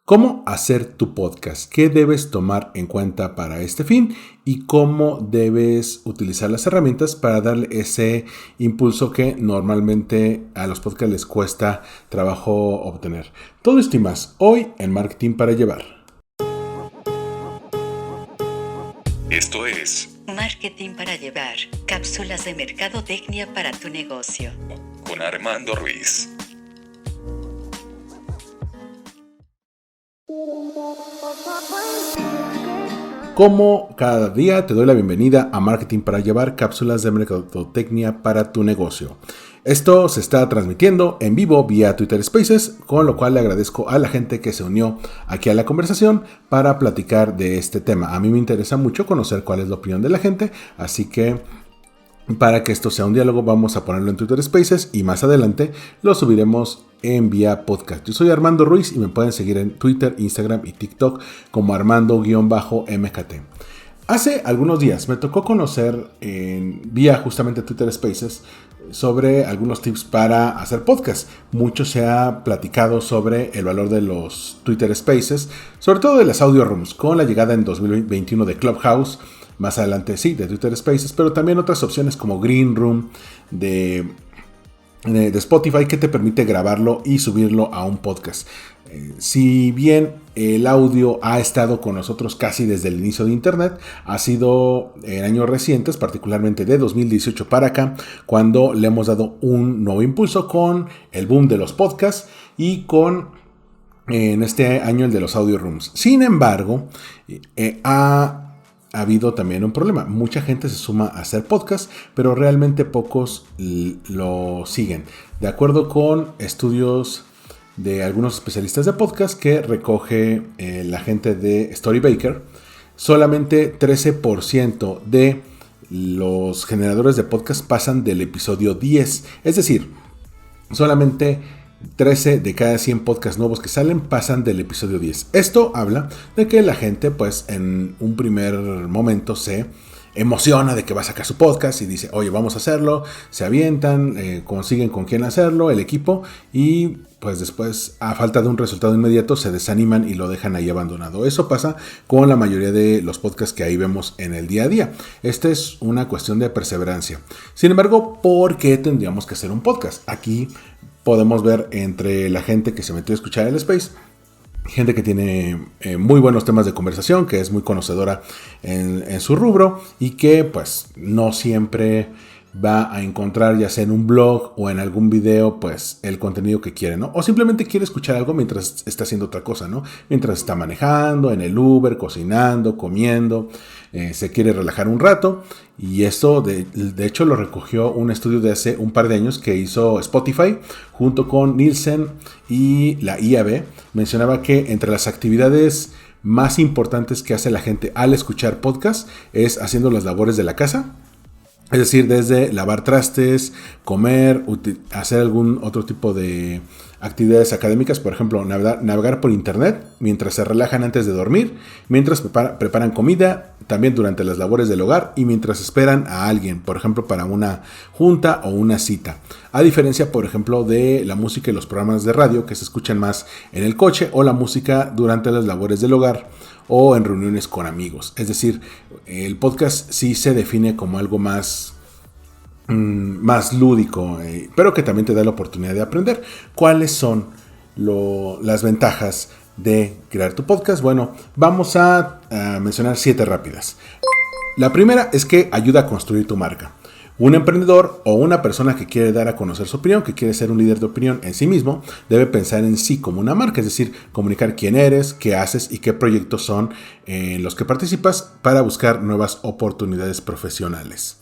¿Cómo hacer tu podcast? ¿Qué debes tomar en cuenta para este fin? Y cómo debes utilizar las herramientas para darle ese impulso que normalmente a los podcasts les cuesta trabajo obtener. Todo esto y más hoy en Marketing para Llevar. Esto es Marketing para Llevar, cápsulas de mercadotecnia para tu negocio. con Armando Ruiz. Como cada día te doy la bienvenida a Marketing para Llevar, cápsulas de mercadotecnia para tu negocio. Esto se está transmitiendo en vivo vía Twitter Spaces, con lo cual le agradezco a la gente que se unió aquí a la conversación para platicar de este tema. A mí me interesa mucho conocer cuál es la opinión de la gente, así que para que esto sea un diálogo vamos a ponerlo en Twitter Spaces y más adelante lo subiremos en vía podcast. Yo soy Armando Ruiz y me pueden seguir en Twitter, Instagram y TikTok como Armando-MKT. Hace algunos días me tocó conocer vía justamente Twitter Spaces sobre algunos tips para hacer podcast. Mucho se ha platicado sobre el valor de los Twitter Spaces, sobre todo de las audio rooms, con la llegada en 2021 de Clubhouse. Más adelante sí, de Twitter Spaces, pero también otras opciones como Green Room de Spotify que te permite grabarlo y subirlo a un podcast. Si bien el audio ha estado con nosotros casi desde el inicio de Internet, ha sido en años recientes, particularmente de 2018 para acá, cuando le hemos dado un nuevo impulso con el boom de los podcasts y con en este año el de los audio rooms. Sin embargo, ha habido también un problema. Mucha gente se suma a hacer podcast, pero realmente pocos lo siguen. De acuerdo con estudios de algunos especialistas de podcast que recoge la gente de Storybaker, solamente 13% de los generadores de podcast pasan del episodio 10. Es decir, solamente 13 de cada 100 podcasts nuevos que salen pasan del episodio 10. Esto habla de que la gente, pues, en un primer momento se emociona de que va a sacar su podcast y dice, oye, vamos a hacerlo. Se avientan, consiguen con quién hacerlo, el equipo, y pues después, a falta de un resultado inmediato, se desaniman y lo dejan ahí abandonado. Eso pasa con la mayoría de los podcasts que ahí vemos en el día a día. Esta es una cuestión de perseverancia. Sin embargo, ¿por qué tendríamos que hacer un podcast? Aquí podemos ver entre la gente que se metió a escuchar el Space, gente que tiene muy buenos temas de conversación, que es muy conocedora en su rubro y que pues no siempre va a encontrar, ya sea en un blog o en algún video, pues el contenido que quiere, ¿no? O simplemente quiere escuchar algo mientras está haciendo otra cosa, ¿no? Mientras está manejando, en el Uber, cocinando, comiendo, se quiere relajar un rato. Y esto, de hecho, lo recogió un estudio de hace un par de años que hizo Spotify junto con Nielsen y la IAB. Mencionaba que entre las actividades más importantes que hace la gente al escuchar podcast es haciendo las labores de la casa. Es decir, desde lavar trastes, comer, hacer algún otro tipo de actividades académicas, por ejemplo, navegar por internet mientras se relajan antes de dormir, mientras preparan comida, también durante las labores del hogar y mientras esperan a alguien, por ejemplo, para una junta o una cita. A diferencia, por ejemplo, de la música y los programas de radio que se escuchan más en el coche o la música durante las labores del hogar o en reuniones con amigos. Es decir, el podcast sí se define como algo más lúdico, pero que también te da la oportunidad de aprender. ¿Cuáles son las ventajas de crear tu podcast? Bueno, vamos a mencionar 7 rápidas. La primera es que ayuda a construir tu marca. Un emprendedor o una persona que quiere dar a conocer su opinión, que quiere ser un líder de opinión en sí mismo, debe pensar en sí como una marca, es decir, comunicar quién eres, qué haces y qué proyectos son en los que participas para buscar nuevas oportunidades profesionales.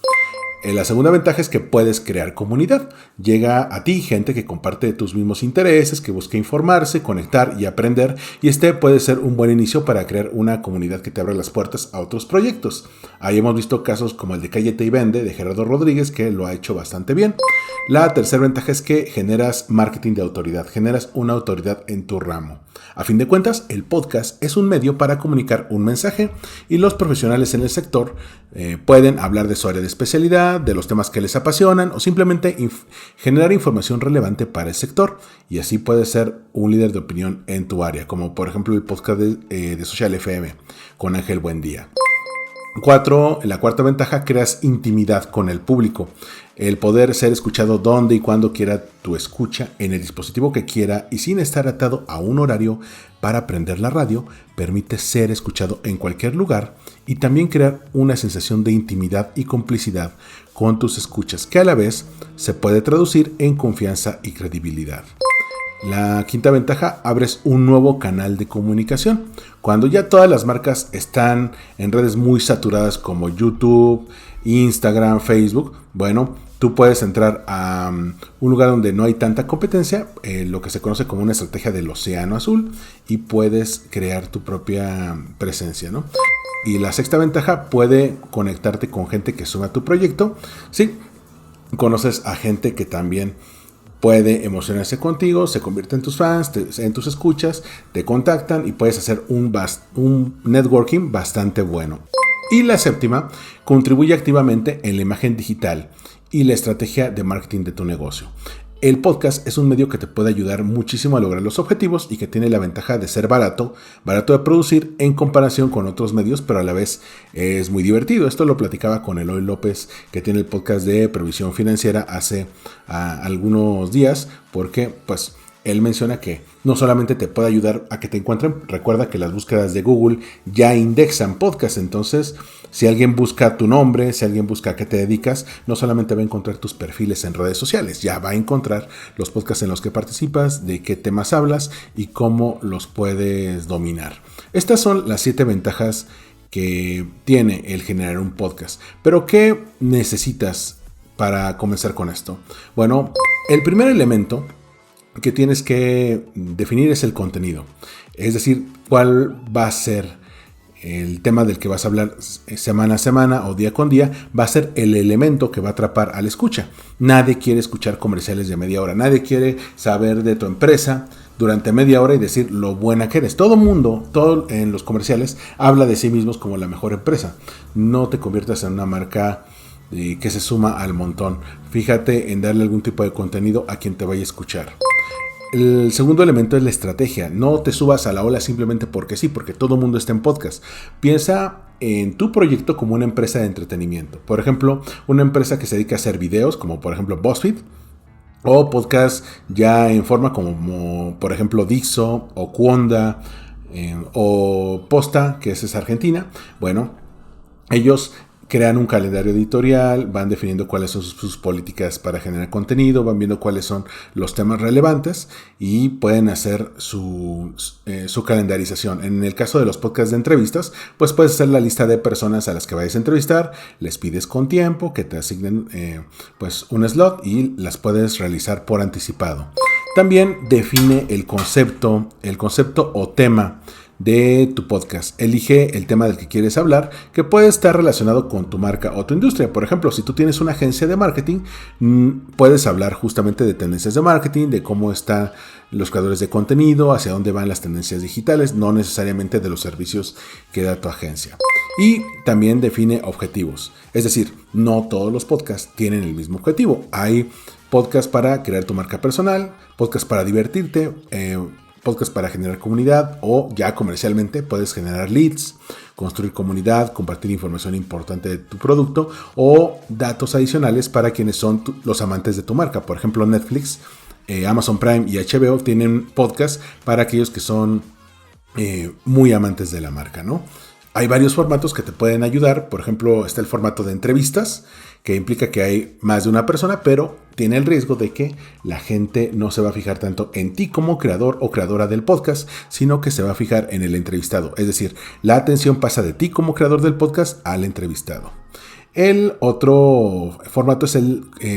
La segunda ventaja es que puedes crear comunidad. Llega a ti gente que comparte tus mismos intereses, que busca informarse, conectar y aprender, y este puede ser un buen inicio para crear una comunidad que te abra las puertas a otros proyectos. Ahí hemos visto casos como el de Cállate y Vende de Gerardo Rodríguez, que lo ha hecho bastante bien. La tercera ventaja es que generas marketing de autoridad, generas una autoridad en tu ramo. A fin de cuentas, el podcast es un medio para comunicar un mensaje y los profesionales en el sector pueden hablar de su área de especialidad, tecnología, de los temas que les apasionan o simplemente generar información relevante para el sector, y así puedes ser un líder de opinión en tu área, como por ejemplo el podcast de Social FM con Ángel Buendía. La cuarta ventaja, creas intimidad con el público. El poder ser escuchado donde y cuando quiera tu escucha, en el dispositivo que quiera y sin estar atado a un horario para prender la radio, permite ser escuchado en cualquier lugar y también crear una sensación de intimidad y complicidad con tus escuchas, que a la vez se puede traducir en confianza y credibilidad. La quinta ventaja, abres un nuevo canal de comunicación. Cuando ya todas las marcas están en redes muy saturadas como YouTube, Instagram, Facebook, bueno, tú puedes entrar a un lugar donde no hay tanta competencia, lo que se conoce como una estrategia del océano azul, y puedes crear tu propia presencia, ¿no? Y la sexta ventaja, puede conectarte con gente que suma tu proyecto. Sí, conoces a gente que también puede emocionarse contigo, se convierte en tus fans, en tus escuchas, te contactan y puedes hacer un networking bastante bueno. Y la séptima, contribuye activamente en la imagen digital y la estrategia de marketing de tu negocio. El podcast es un medio que te puede ayudar muchísimo a lograr los objetivos y que tiene la ventaja de ser barato de producir en comparación con otros medios, pero a la vez es muy divertido. Esto lo platicaba con Eloy López, que tiene el podcast de Previsión Financiera hace algunos días, porque pues él menciona que no solamente te puede ayudar a que te encuentren, recuerda que las búsquedas de Google ya indexan podcast, entonces si alguien busca tu nombre, si alguien busca a qué te dedicas, no solamente va a encontrar tus perfiles en redes sociales, ya va a encontrar los podcasts en los que participas, de qué temas hablas y cómo los puedes dominar. Estas son las 7 ventajas que tiene el generar un podcast. Pero ¿qué necesitas para comenzar con esto? Bueno, el primer elemento que tienes que definir es el contenido. Es decir, cuál va a ser el tema del que vas a hablar semana a semana o día con día. Va a ser el elemento que va a atrapar al escucha. Nadie quiere escuchar comerciales de media hora. Nadie quiere saber de tu empresa durante media hora y decir lo buena que eres. Todo en los comerciales habla de sí mismos como la mejor empresa. No te conviertas en una marca que se suma al montón. Fíjate en darle algún tipo de contenido a quien te vaya a escuchar. El segundo elemento es la estrategia. No te subas a la ola simplemente porque sí, porque todo el mundo está en podcast. Piensa en tu proyecto como una empresa de entretenimiento. Por ejemplo, una empresa que se dedica a hacer videos, como por ejemplo BuzzFeed, o podcast ya en forma como por ejemplo Dixo o Cuonda o Posta, que es argentina. Bueno, ellos crean un calendario editorial, van definiendo cuáles son sus políticas para generar contenido, van viendo cuáles son los temas relevantes y pueden hacer su calendarización. En el caso de los podcasts de entrevistas, pues puedes hacer la lista de personas a las que vayas a entrevistar, les pides con tiempo que te asignen pues un slot y las puedes realizar por anticipado. También define el concepto o tema de tu podcast. Elige el tema del que quieres hablar, que puede estar relacionado con tu marca o tu industria. Por ejemplo, si tú tienes una agencia de marketing, puedes hablar justamente de tendencias de marketing, de cómo están los creadores de contenido, hacia dónde van las tendencias digitales, no necesariamente de los servicios que da tu agencia. Y también define objetivos. Es decir, no todos los podcasts tienen el mismo objetivo. Hay podcasts para crear tu marca personal, podcasts para divertirte, podcast para generar comunidad, o ya comercialmente puedes generar leads, construir comunidad, compartir información importante de tu producto o datos adicionales para quienes son los amantes de tu marca. Por ejemplo, Netflix, Amazon Prime y HBO tienen podcast para aquellos que son muy amantes de la marca, ¿no? Hay varios formatos que te pueden ayudar. Por ejemplo, está el formato de entrevistas, que implica que hay más de una persona, pero tiene el riesgo de que la gente no se va a fijar tanto en ti como creador o creadora del podcast, sino que se va a fijar en el entrevistado. Es decir, la atención pasa de ti como creador del podcast al entrevistado. El otro formato es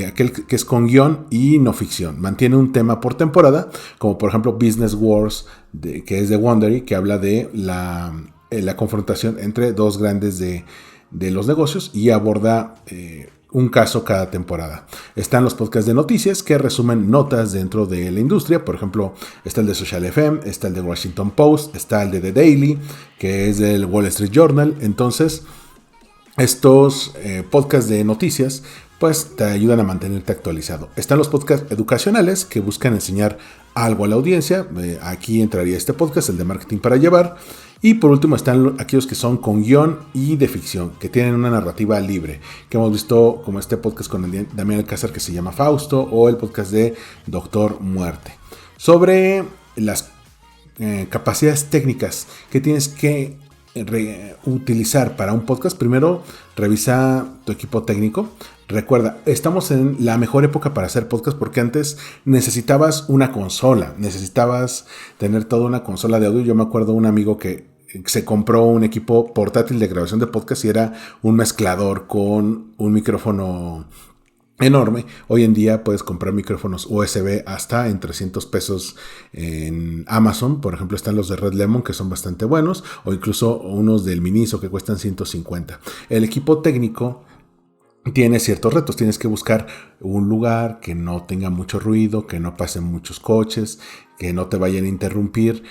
aquel que es con guión y no ficción. Mantiene un tema por temporada, como por ejemplo Business Wars, que es de Wondery, que habla de la confrontación entre dos grandes de los negocios y aborda un caso cada temporada. Están los podcasts de noticias que resumen notas dentro de la industria. Por ejemplo, está el de Social FM, está el de Washington Post, está el de The Daily, que es del Wall Street Journal. Entonces, estos podcasts de noticias pues te ayudan a mantenerte actualizado. Están los podcasts educacionales que buscan enseñar algo a la audiencia. Aquí entraría este podcast, el de Marketing para Llevar. Y por último están aquellos que son con guión y de ficción, que tienen una narrativa libre, que hemos visto como este podcast con Damián Alcázar que se llama Fausto, o el podcast de Doctor Muerte. Sobre las capacidades técnicas que tienes que utilizar para un podcast, primero revisa tu equipo técnico. Recuerda, estamos en la mejor época para hacer podcast porque antes necesitabas una consola, necesitabas tener toda una consola de audio. Yo me acuerdo de un amigo que se compró un equipo portátil de grabación de podcast y era un mezclador con un micrófono enorme. Hoy en día puedes comprar micrófonos USB hasta en $300 en Amazon. Por ejemplo, están los de Red Lemon, que son bastante buenos, o incluso unos del Miniso que cuestan $150. El equipo técnico tiene ciertos retos. Tienes que buscar un lugar que no tenga mucho ruido, que no pasen muchos coches, que no te vayan a interrumpir.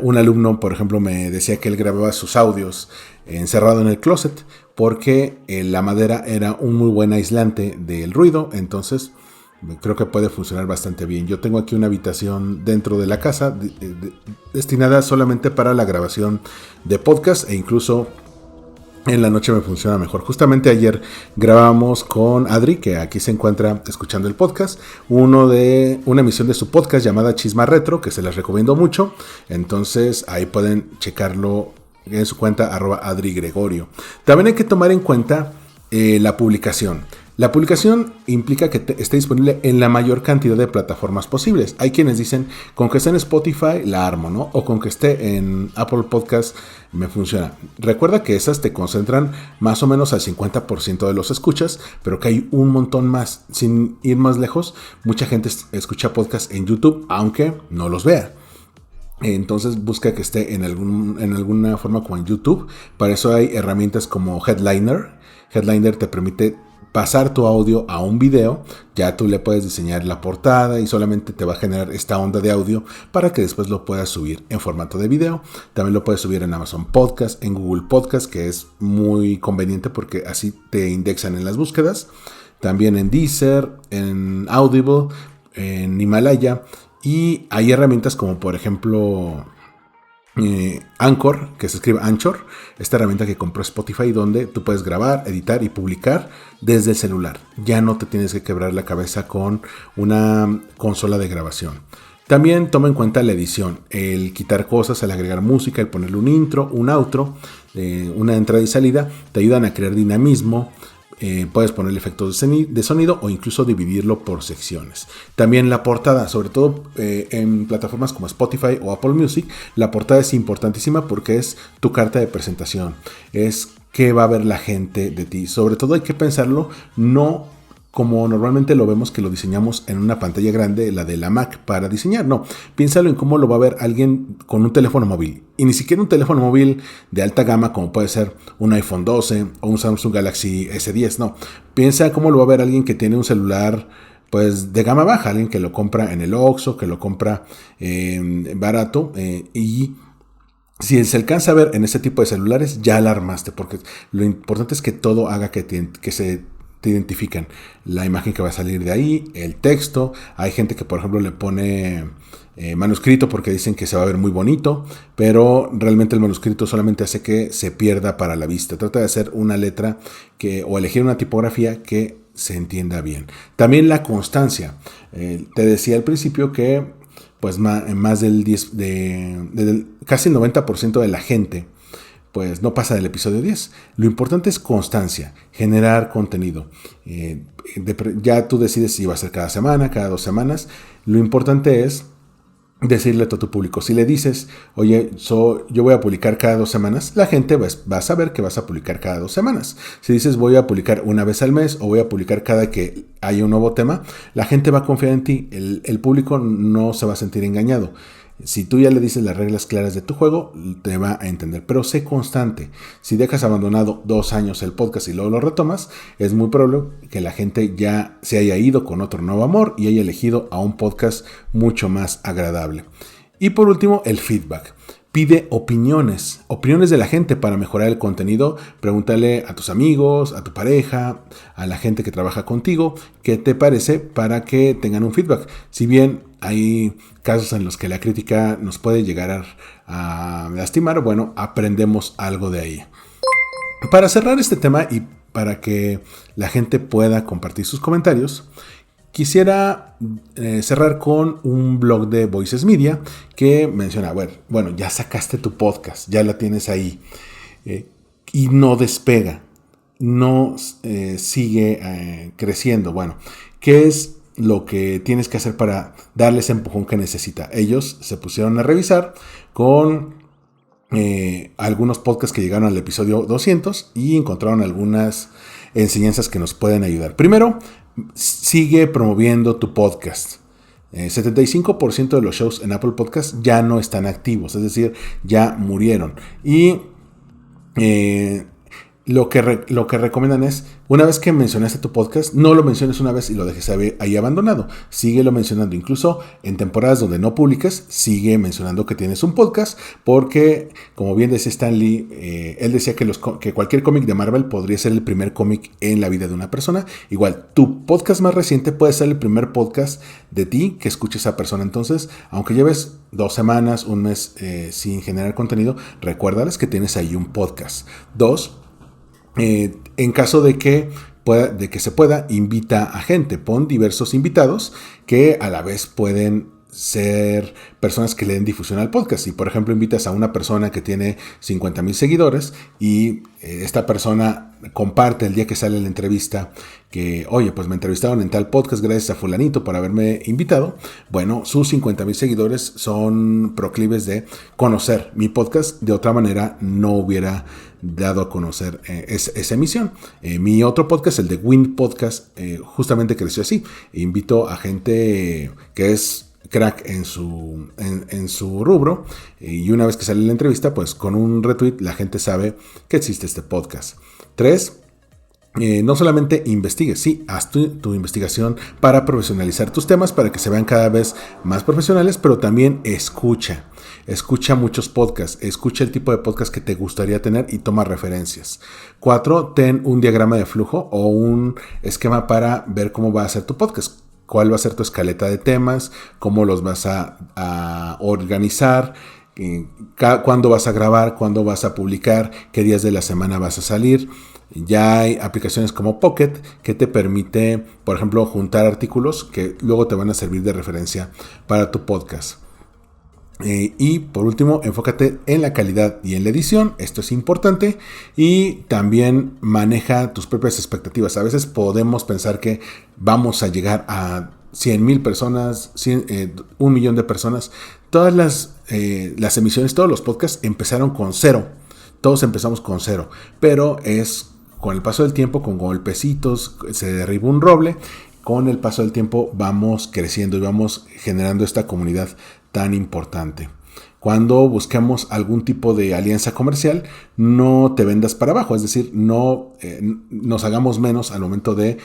Un alumno, por ejemplo, me decía que él grababa sus audios encerrado en el closet porque la madera era un muy buen aislante del ruido. Entonces creo que puede funcionar bastante bien. Yo tengo aquí una habitación dentro de la casa destinada solamente para la grabación de podcast, e incluso en la noche me funciona mejor. Justamente ayer grabamos con Adri, que aquí se encuentra escuchando el podcast, una emisión de su podcast llamada Chisma Retro, que se las recomiendo mucho. Entonces ahí pueden checarlo en su cuenta @AdriGregorio. También hay que tomar en cuenta la publicación. La publicación implica que esté disponible en la mayor cantidad de plataformas posibles. Hay quienes dicen, con que esté en Spotify la armo, ¿no? O con que esté en Apple Podcast me funciona. Recuerda que esas te concentran más o menos al 50% de los escuchas, pero que hay un montón más. Sin ir más lejos, mucha gente escucha podcast en YouTube, aunque no los vea. Entonces busca que esté en alguna forma como en YouTube. Para eso hay herramientas como Headliner. Headliner te permite pasar tu audio a un video. Ya tú le puedes diseñar la portada y solamente te va a generar esta onda de audio para que después lo puedas subir en formato de video. También lo puedes subir en Amazon Podcast, en Google Podcast, que es muy conveniente porque así te indexan en las búsquedas. También en Deezer, en Audible, en Himalaya. Y hay herramientas como por ejemplo Anchor, que se escribe Anchor, esta herramienta que compró Spotify, donde tú puedes grabar, editar y publicar desde el celular. Ya no te tienes que quebrar la cabeza con una consola de grabación. También toma en cuenta la edición, el quitar cosas, el agregar música, el ponerle un intro, un outro, una entrada y salida, te ayudan a crear dinamismo. Puedes ponerle efectos de sonido o incluso dividirlo por secciones. También la portada, sobre todo en plataformas como Spotify o Apple Music, la portada es importantísima porque es tu carta de presentación, es qué va a ver la gente de ti. Sobre todo hay que pensarlo no como normalmente lo vemos, que lo diseñamos en una pantalla grande, la de la Mac, para diseñar. No, piénsalo en cómo lo va a ver alguien con un teléfono móvil. Y ni siquiera un teléfono móvil de alta gama, como puede ser un iPhone 12 o un Samsung Galaxy S10. No, piensa cómo lo va a ver alguien que tiene un celular pues de gama baja, alguien que lo compra en el Oxxo, que lo compra barato y si se alcanza a ver en ese tipo de celulares, ya la armaste, porque lo importante es que todo haga que se te identifican. La imagen que va a salir de ahí, el texto. Hay gente que, por ejemplo, le pone manuscrito porque dicen que se va a ver muy bonito, pero realmente el manuscrito solamente hace que se pierda para la vista. Trata de hacer una letra o elegir una tipografía que se entienda bien. También la constancia. Te decía al principio que pues más del casi el 90% de la gente pues no pasa del episodio 10. Lo importante es constancia, generar contenido. Ya tú decides si va a ser cada semana, cada 2 semanas. Lo importante es decirle a todo tu público. Si le dices, oye, yo voy a publicar cada 2 semanas, la gente va a saber que vas a publicar cada 2 semanas. Si dices, voy a publicar una vez al mes o voy a publicar cada que haya un nuevo tema, la gente va a confiar en ti. El público no se va a sentir engañado. Si tú ya le dices las reglas claras de tu juego, te va a entender. Pero sé constante. Si dejas abandonado 2 años el podcast y luego lo retomas, es muy probable que la gente ya se haya ido con otro nuevo amor y haya elegido a un podcast mucho más agradable. Y por último, el feedback. pide opiniones de la gente para mejorar el contenido. Pregúntale a tus amigos, a tu pareja, a la gente que trabaja contigo, qué te parece para que tengan un feedback. Si bien hay casos en los que la crítica nos puede llegar a lastimar, bueno, aprendemos algo de ahí. Para cerrar este tema y para que la gente pueda compartir sus comentarios, quisiera cerrar con un blog de Voices Media que menciona, bueno, ya sacaste tu podcast, ya la tienes ahí y no despega, no sigue creciendo. Bueno, ¿qué es lo que tienes que hacer para darle ese empujón que necesita? Ellos se pusieron a revisar con algunos podcasts que llegaron al episodio 200 y encontraron algunas enseñanzas que nos pueden ayudar. Primero, sigue promoviendo tu podcast. 75% de los shows en Apple Podcast ya no están activos, es decir, ya murieron. Y lo que recomiendan es, una vez que mencionaste tu podcast, no lo menciones una vez y lo dejes ahí abandonado. Síguelo mencionando. Incluso en temporadas donde no publiques, sigue mencionando que tienes un podcast, porque, como bien decía Stan Lee, él decía que cualquier cómic de Marvel podría ser el primer cómic en la vida de una persona. Igual, tu podcast más reciente puede ser el primer podcast de ti que escuche esa persona. Entonces, aunque lleves 2 semanas, un mes sin generar contenido, recuérdales que tienes ahí un podcast. 2, en caso de que se pueda, invita a gente, pon diversos invitados que a la vez pueden ser personas que le den difusión al podcast. Si por ejemplo invitas a una persona que tiene 50,000 seguidores y esta persona comparte el día que sale la entrevista que, oye, pues me entrevistaron en tal podcast gracias a fulanito por haberme invitado, bueno, sus 50,000 seguidores son proclives de conocer mi podcast. De otra manera no hubiera dado a conocer esa emisión. Mi otro podcast, el de Win Podcast, justamente creció así. Invito a gente que es crack en su rubro, y una vez que sale la entrevista, pues con un retweet la gente sabe que existe este podcast. 3, no solamente investigues, sí, haz tu investigación para profesionalizar tus temas, para que se vean cada vez más profesionales, pero también escucha muchos podcasts, escucha el tipo de podcast que te gustaría tener y toma referencias. 4, ten un diagrama de flujo o un esquema para ver cómo va a ser tu podcast. ¿Cuál va a ser tu escaleta de temas? ¿Cómo los vas a organizar? ¿Cuándo vas a grabar? ¿Cuándo vas a publicar? ¿Qué días de la semana vas a salir? Ya hay aplicaciones como Pocket que te permite, por ejemplo, juntar artículos que luego te van a servir de referencia para tu podcast. Y por último, enfócate en la calidad y en la edición. Esto es importante. Y también maneja tus propias expectativas. A veces podemos pensar que vamos a llegar a 100,000 personas, 1 millón de personas. Todas las emisiones, todos los podcasts empezaron con 0. Todos empezamos con 0. Pero es con el paso del tiempo, con golpecitos, se derriba un roble. Con el paso del tiempo vamos creciendo y vamos generando esta comunidad tan importante. Cuando buscamos algún tipo de alianza comercial, no te vendas para abajo, es decir, no nos hagamos menos al momento de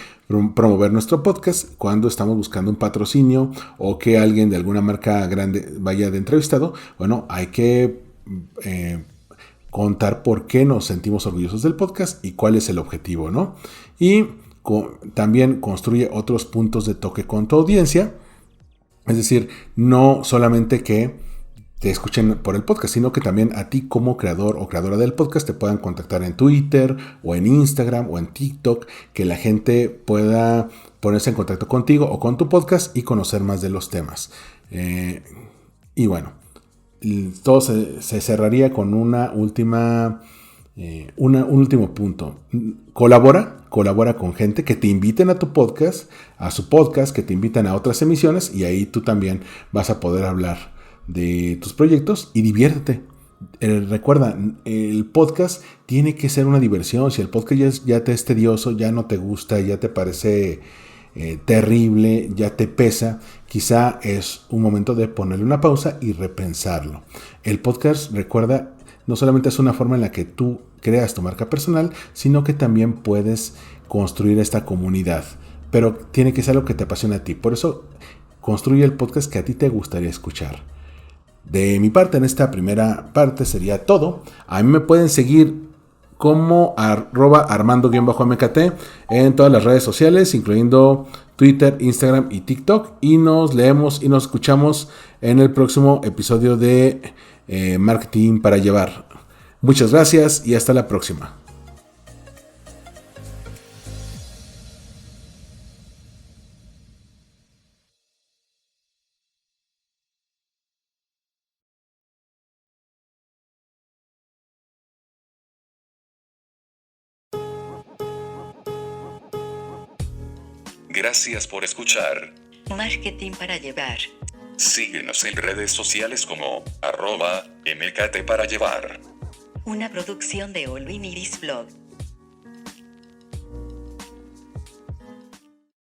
promover nuestro podcast. Cuando estamos buscando un patrocinio o que alguien de alguna marca grande vaya de entrevistado, bueno, hay que contar por qué nos sentimos orgullosos del podcast y cuál es el objetivo, ¿no? Y también construye otros puntos de toque con tu audiencia. Es decir, no solamente que te escuchen por el podcast, sino que también a ti como creador o creadora del podcast te puedan contactar en Twitter o en Instagram o en TikTok, que la gente pueda ponerse en contacto contigo o con tu podcast y conocer más de los temas. Y bueno, todo se cerraría con un último punto. Colabora con gente que te inviten a tu podcast, a su podcast, que te invitan a otras emisiones, y ahí tú también vas a poder hablar de tus proyectos y diviértete. Recuerda, el podcast tiene que ser una diversión. Si el podcast ya te es tedioso, ya no te gusta, ya te parece terrible, ya te pesa, quizá es un momento de ponerle una pausa y repensarlo. El podcast, recuerda, no solamente es una forma en la que tú creas tu marca personal, sino que también puedes construir esta comunidad. Pero tiene que ser algo que te apasione a ti. Por eso, construye el podcast que a ti te gustaría escuchar. De mi parte, en esta primera parte sería todo. A mí me pueden seguir como @armando_mkt en todas las redes sociales, incluyendo Twitter, Instagram y TikTok. Y nos leemos y nos escuchamos en el próximo episodio de Marketing para Llevar. Muchas gracias y hasta la próxima. Gracias por escuchar. Marketing para llevar. Síguenos en redes sociales como @MKT para llevar. Una producción de Olvin Iris Blog.